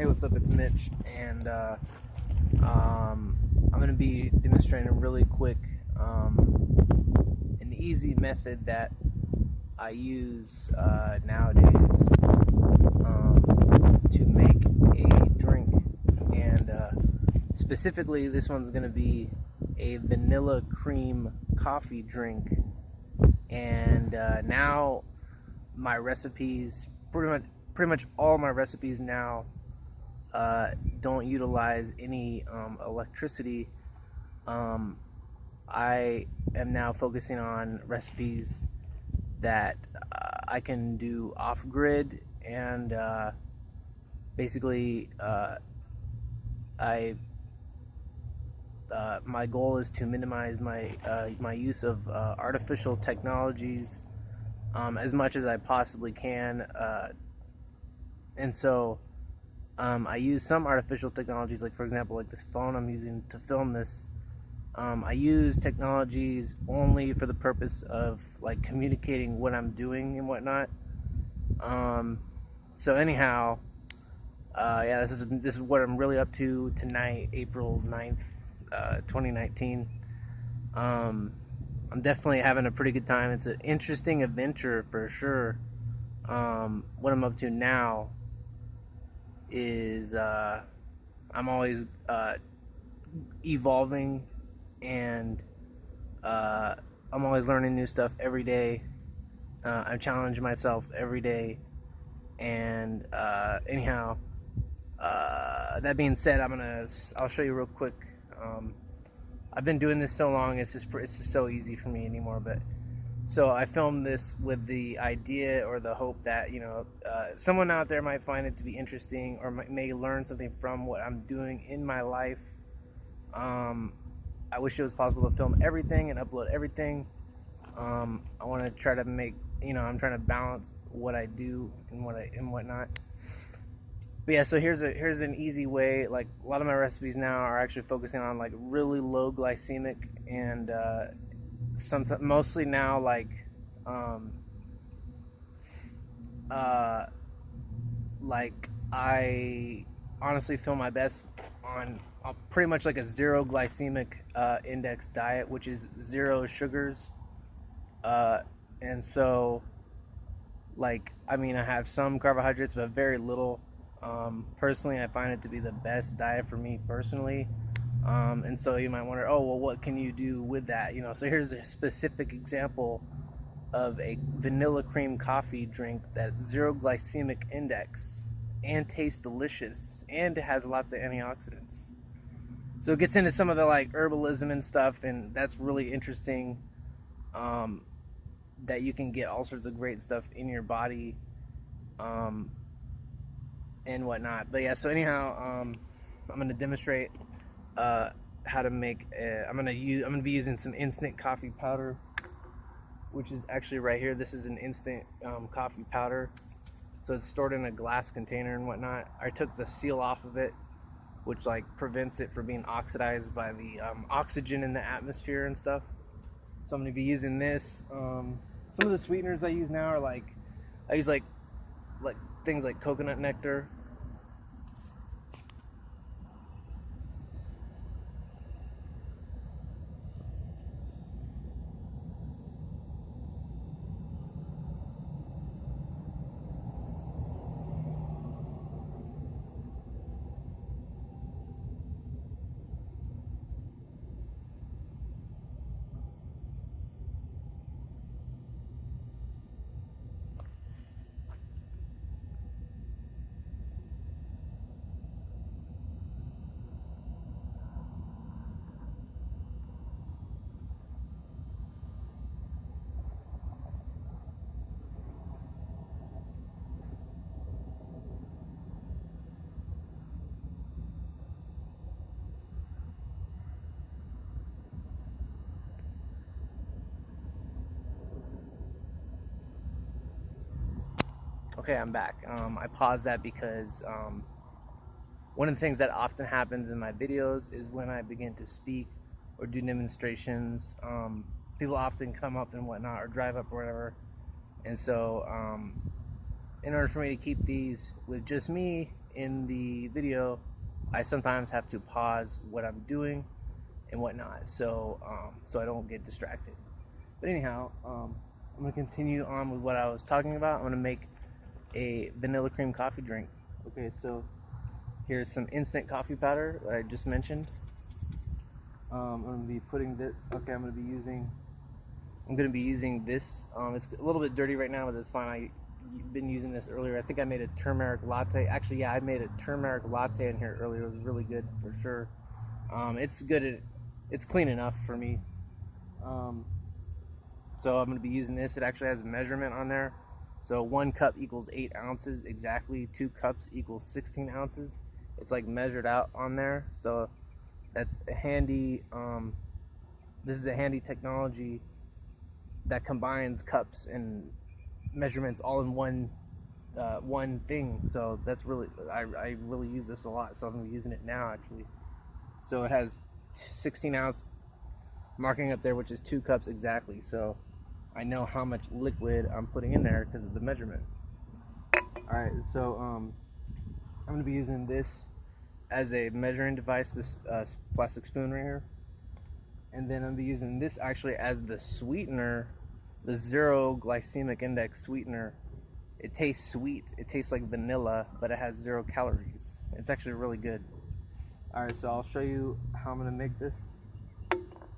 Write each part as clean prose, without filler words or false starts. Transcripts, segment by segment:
Hey, what's up? It's Mitch, and I'm going to be demonstrating a really quick and easy method that I use nowadays to make a drink, and specifically, this one's going to be a vanilla cream coffee drink. And now my recipes, pretty much all my recipes now don't utilize any electricity. I am now focusing on recipes that I can do off-grid, and basically my goal is to minimize my use of artificial technologies as much as I possibly can, and so I use some artificial technologies, like for example, like this phone I'm using to film this. I use technologies only for the purpose of like communicating what I'm doing and whatnot. So anyhow, yeah, this is what I'm really up to tonight, April 9th, 2019. I'm definitely having a pretty good time. It's an interesting adventure for sure. What I'm up to now is I'm always evolving, and I'm always learning new stuff every day. I'm challenging myself every day, and anyhow, that being said, I'll show you real quick. I've been doing this so long, it's just so easy for me anymore. But so I filmed this with the idea or the hope that someone out there might find it to be interesting, or may learn something from what I'm doing in my life. I wish it was possible to film everything and upload everything. I want to try to make, I'm trying to balance what I do and whatnot. But yeah, so here's an easy way. Like a lot of my recipes now are actually focusing on like really low glycemic, and mostly now like I honestly feel my best on pretty much like a zero glycemic index diet, which is zero sugars, and so like I have some carbohydrates but very little. Personally, I find it to be the best diet for me personally. And so you might wonder, oh well, what can you do with that? So here's a specific example of a vanilla cream coffee drink that's zero glycemic index and tastes delicious, and it has lots of antioxidants. So it gets into some of the like herbalism and stuff, and that's really interesting. That you can get all sorts of great stuff in your body, and whatnot. But yeah, so anyhow, I'm gonna demonstrate how to make. I'm gonna be using some instant coffee powder, which is actually right here. This is an instant coffee powder, so it's stored in a glass container and whatnot. I took the seal off of it, which like prevents it from being oxidized by the oxygen in the atmosphere and stuff. So I'm gonna be using this. Some of the sweeteners I use now are like things like coconut nectar. Okay, I'm back. I paused that because one of the things that often happens in my videos is when I begin to speak or do demonstrations, people often come up and whatnot, or drive up or whatever. And so in order for me to keep these with just me in the video, I sometimes have to pause what I'm doing and whatnot, so I don't get distracted. But anyhow, I'm gonna continue on with what I was talking about. I'm gonna make a vanilla cream coffee drink. Okay, so here's some instant coffee powder that I just mentioned. I'm gonna be putting this. Okay, I'm gonna be using this. It's a little bit dirty right now, but it's fine. I've been using this earlier. I think I made a turmeric latte. Actually, yeah, I made a turmeric latte in here earlier. It was really good for sure. It's good. It's clean enough for me. So I'm going to be using this. It actually has a measurement on there. So 1 cup equals 8 ounces exactly. 2 cups equals 16 ounces. It's like measured out on there. So that's a handy. This is a handy technology that combines cups and measurements all in one thing. So that's really, I really use this a lot. So I'm going to be using it now actually. So it has 16 ounce marking up there, which is 2 cups exactly. So I know how much liquid I'm putting in there because of the measurement. Alright, so I'm going to be using this as a measuring device, this plastic spoon right here. And then I'm going to be using this actually as the sweetener, the 0 glycemic index sweetener. It tastes sweet. It tastes like vanilla, but it has 0 calories. It's actually really good. Alright, so I'll show you how I'm going to make this.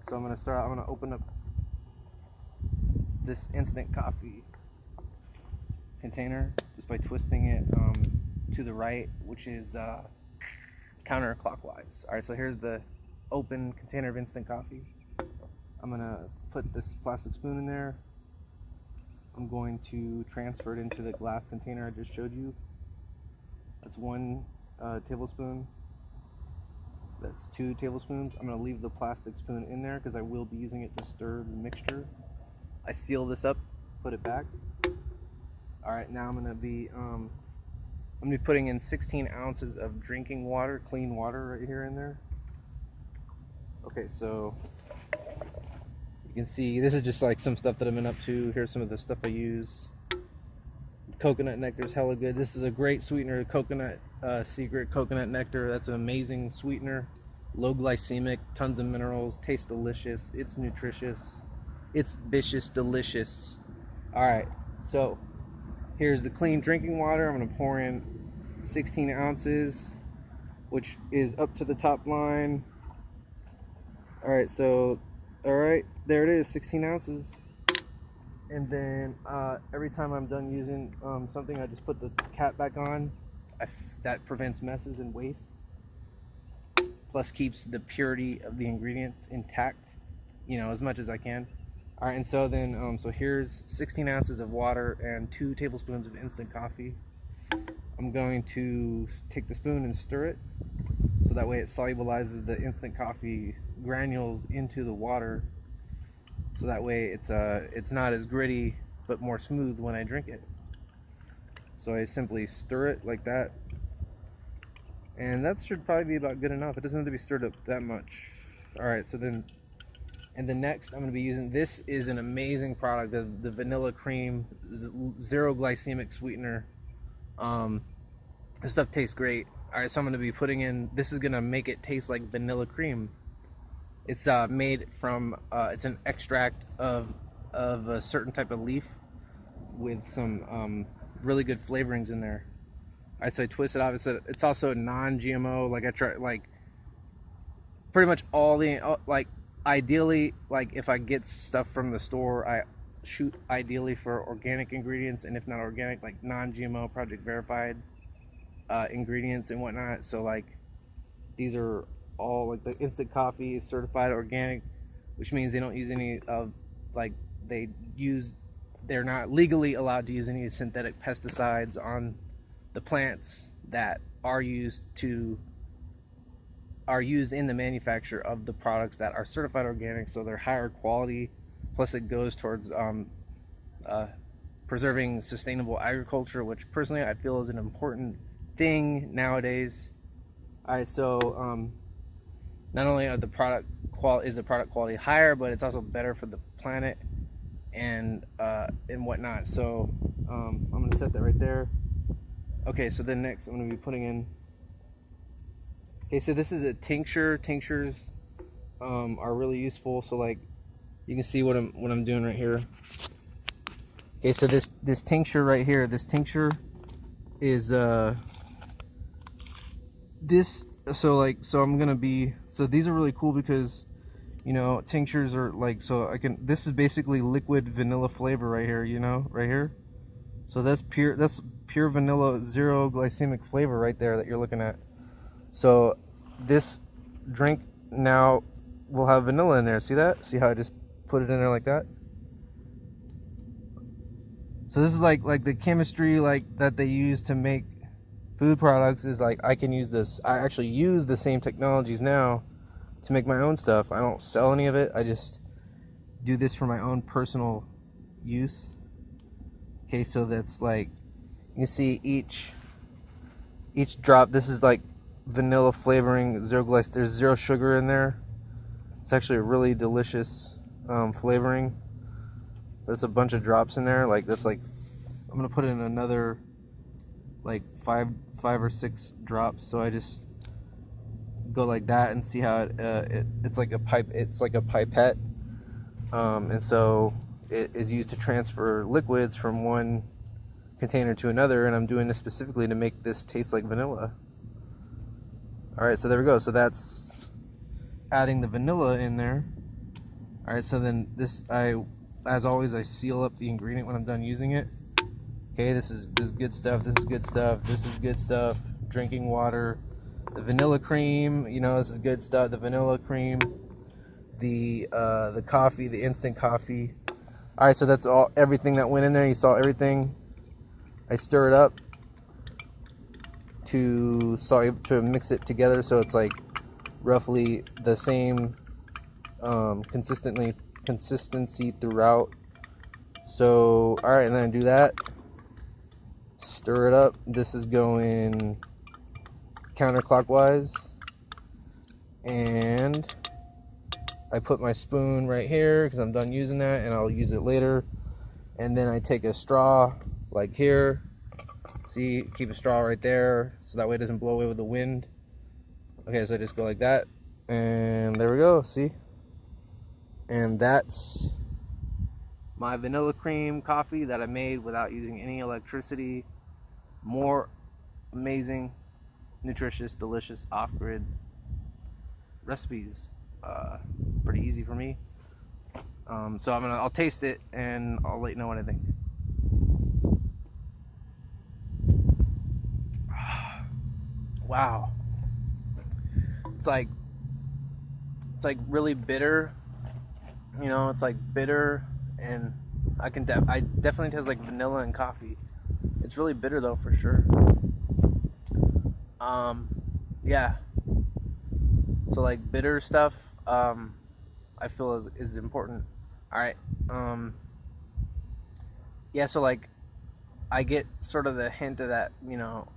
So I'm going to open up this instant coffee container just by twisting it to the right, which is counterclockwise. Alright, so here's the open container of instant coffee. I'm going to put this plastic spoon in there. I'm going to transfer it into the glass container I just showed you. That's 1 tablespoon. That's 2 tablespoons. I'm going to leave the plastic spoon in there because I will be using it to stir the mixture. I seal this up, put it back. Alright, now I'm going to be putting in 16 ounces of drinking water, clean water right here in there. Okay, so you can see this is just like some stuff that I've been up to. Here's some of the stuff I use. Coconut nectar is hella good. This is a great sweetener, coconut secret coconut nectar. That's an amazing sweetener. Low glycemic, tons of minerals, tastes delicious. It's nutritious. It's vicious delicious. Alright, so here's the clean drinking water. I'm going to pour in 16 ounces, which is up to the top line. Alright, so, alright, there it is, 16 ounces. And then every time I'm done using something, I just put the cap back on. That prevents messes and waste. Plus keeps the purity of the ingredients intact, you know, as much as I can. Alright, and so then, so here's 16 ounces of water and 2 tablespoons of instant coffee. I'm going to take the spoon and stir it, so that way it solubilizes the instant coffee granules into the water. So that way it's not as gritty, but more smooth when I drink it. So I simply stir it like that. And that should probably be about good enough. It doesn't have to be stirred up that much. Alright, so then, and the next I'm going to be using, this is an amazing product, the Vanilla Cream 0 glycemic sweetener. This stuff tastes great. Alright, so I'm going to be putting in, this is going to make it taste like vanilla cream. It's made from, it's an extract of a certain type of leaf with some really good flavorings in there. Alright, so I twist it off. It's also non-GMO. Like I try, like pretty much all the, like ideally, like if I get stuff from the store, I shoot ideally for organic ingredients, and if not organic, like non-GMO, project verified ingredients and whatnot. So like these are all, like the instant coffee is certified organic, which means they don't use any of, like they're not legally allowed to use any synthetic pesticides on the plants that are used in the manufacture of the products that are certified organic. So they're higher quality, plus it goes towards preserving sustainable agriculture, which personally I feel is an important thing nowadays. Alright, so not only are the product quality higher, but it's also better for the planet and whatnot. So I'm gonna set that right there. Okay, so then next I'm gonna be putting in. Okay, so this is a tincture. Tinctures are really useful. So like, you can see what I'm doing right here. Okay, so this tincture right here, this tincture is this. So I'm gonna be. So these are really cool because, you know, tinctures are like, so I can. This is basically liquid vanilla flavor right here. You know, right here. So that's pure vanilla, zero glycemic flavor right there that you're looking at. So this drink now will have vanilla in there. See that? See how I just put it in there like that? So this is like the chemistry like that they use to make food products is like, I can use this. I actually use the same technologies now to make my own stuff. I don't sell any of it. I just do this for my own personal use. Okay, so that's like, you can see each drop. This is like vanilla flavoring, there's zero sugar in there. It's actually a really delicious flavoring. That's a bunch of drops in there. Like, that's like, I'm gonna put in another like five or six drops. So I just go like that and see how it's like a pipe. It's like a pipette, and so it is used to transfer liquids from one container to another. And I'm doing this specifically to make this taste like vanilla. All right, so there we go. So that's adding the vanilla in there. All right, so then this, as always, I seal up the ingredient when I'm done using it. Okay, this is good stuff. This is good stuff. This is good stuff. Drinking water, the vanilla cream. You know, this is good stuff. The vanilla cream, the coffee, the instant coffee. All right, so that's everything that went in there. You saw everything. I stir it up to mix it together, so it's like roughly the same consistency throughout. So all right, and then I do that, stir it up. This is going counterclockwise, and I put my spoon right here because I'm done using that and I'll use it later. And then I take a straw like here. See, keep a straw right there so that way it doesn't blow away with the wind. Okay, so I just go like that, and there we go. See? And that's my vanilla cream coffee that I made without using any electricity. More amazing, nutritious, delicious, off-grid recipes. Pretty easy for me. So I'll taste it and I'll let you know what I think. Wow. It's like really bitter. You know, it's like bitter, and I definitely taste like vanilla and coffee. It's really bitter though, for sure. Yeah. So like bitter stuff, I feel is important. All right. Yeah. So like, I get sort of the hint of that, you know,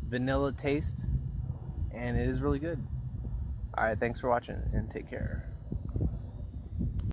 vanilla taste, and it is really good. All right. Thanks for watching, and take care.